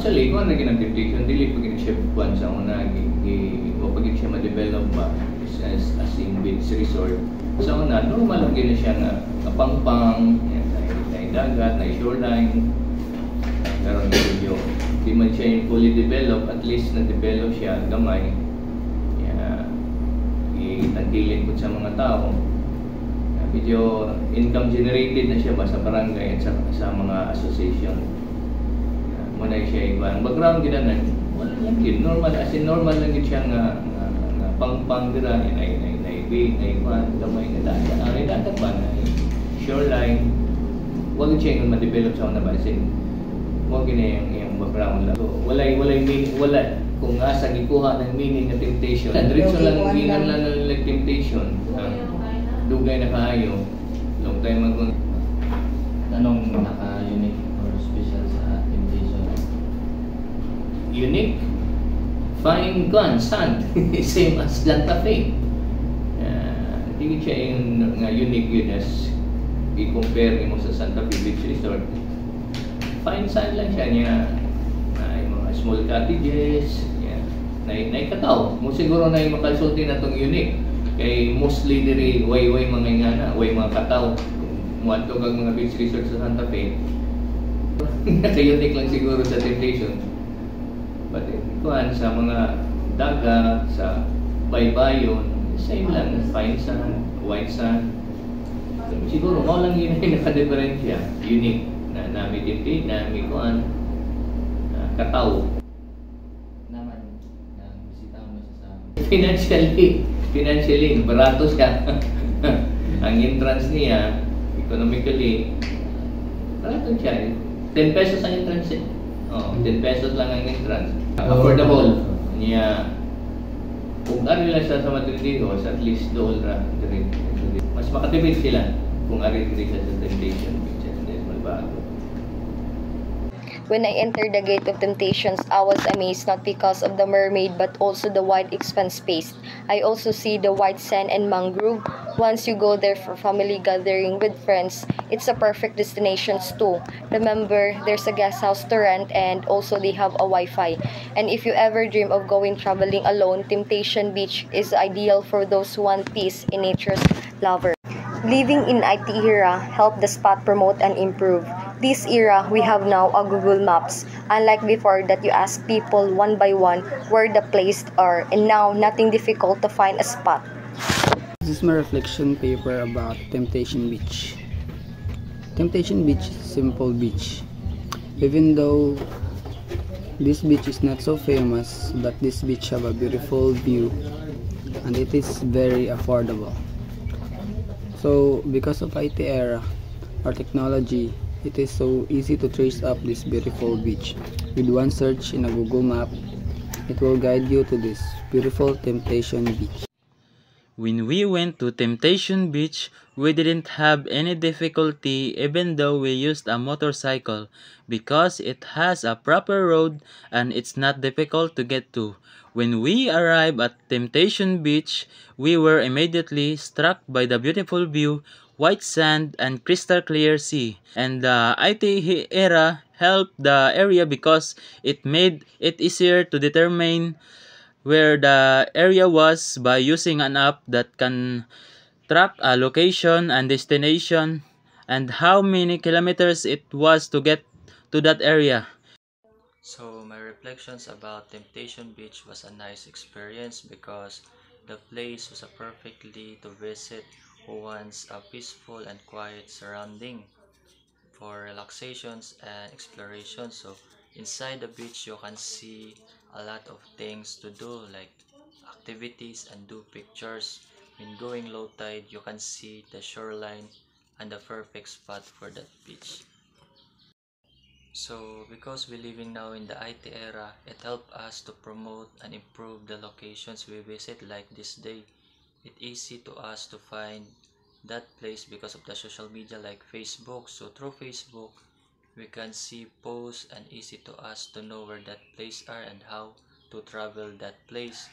Actually, kung ano naging temptation, dili pag siya buwan sa una, o pag siya ma-develop ba as in beach resort. Sa una, normal lang gina siya nga kapangpang, na dagat, na shoreline. Pero medyo, di man siya yung fully develop, at least na-develop siya, gamay. Itangkilin po sa mga tao. Medyo income generated na siya ba sa barangay at sa mga association. Muna siya iba. Ang background ginanan, wala lang yun. Normal, as in normal lang yun siya nga pang dira, naibig, naiban, gamay na data. Ay data pa na shoreline. Huwag siya yung ma-develop sa una ba? As in, huwag yun yung background lang. So, wala meaning, wala. Kung asa gikuha ng meaning ng temptation. Diretso lang ang gingan lang ng temptation. Dugay na kaayo. Long time ago. Anong naka-unique or special sa temptation? Unique? Fine gun, sand. Same as Santa Fe. Hindi siya yung unique yun as i-compare mo sa Santa Fe Beach Resort. Fine sand lang siya niya. Yung mga small cottages. Naikataw. Mo siguro na yung makasulti na itong unique. Kay mostly diri way mga ingana, way mga kataw. Muadto kag mga beach resort sa Santa Fe. Naka-unique lang siguro sa temptation. But kuan sa mga dagat, sa baybayon, same lang, fine sand, white sand. Siguro mo lang yun yung naka-diferensya, unique na nami tipid, nami kuan, kataw. Naman, nang bisita mo sa Financially, barato siya. Ang entrance niya, economically, barato siya. 10 pesos ang entrance eh. 10 pesos lang ang entrance. Affordable. Niya, kung ari lang siya sa Madridios, at least doon ra. Mas makatipid sila kung ari sila sa Temptation Beach and then Malbago. When I entered the Gate of Temptations, I was amazed not because of the mermaid but also the wide expanse space. I also see the white sand and mangrove. Once you go there for family gathering with friends, it's a perfect destination too. Remember, there's a guest house to rent and also they have a Wi-Fi. And if you ever dream of going traveling alone, Temptation Beach is ideal for those who want peace in nature's lover. Living in IT era helped the spot promote and improve. This era, we have now a Google Maps. Unlike before that you ask people one by one where the places are, and now nothing difficult to find a spot. This is my reflection paper about Temptation Beach. Temptation Beach is a simple beach. Even though this beach is not so famous, but this beach have a beautiful view and it is very affordable. So because of IT era or technology, it is so easy to trace up this beautiful beach. With one search in a Google map, it will guide you to this beautiful Temptation Beach. When we went to Temptation Beach, we didn't have any difficulty even though we used a motorcycle because it has a proper road and it's not difficult to get to. When we arrived at Temptation Beach, we were immediately struck by the beautiful view, white sand, and crystal clear sea. And the IT era helped the area because it made it easier to determine where the area was by using an app that can track a location and destination and how many kilometers it was to get to that area. So my reflections about Temptation Beach was a nice experience because the place was a perfectly to visit who wants a peaceful and quiet surrounding for relaxations and exploration. So inside the beach you can see a lot of things to do like activities and do pictures. When going low tide you can see the shoreline and the perfect spot for that beach. So because we're living now in the IT era, it helped us to promote and improve the locations we visit like this day. It's easy to us to find that place because of the social media like Facebook. So through Facebook, we can see posts and easy to us to know where that place are and how to travel that place.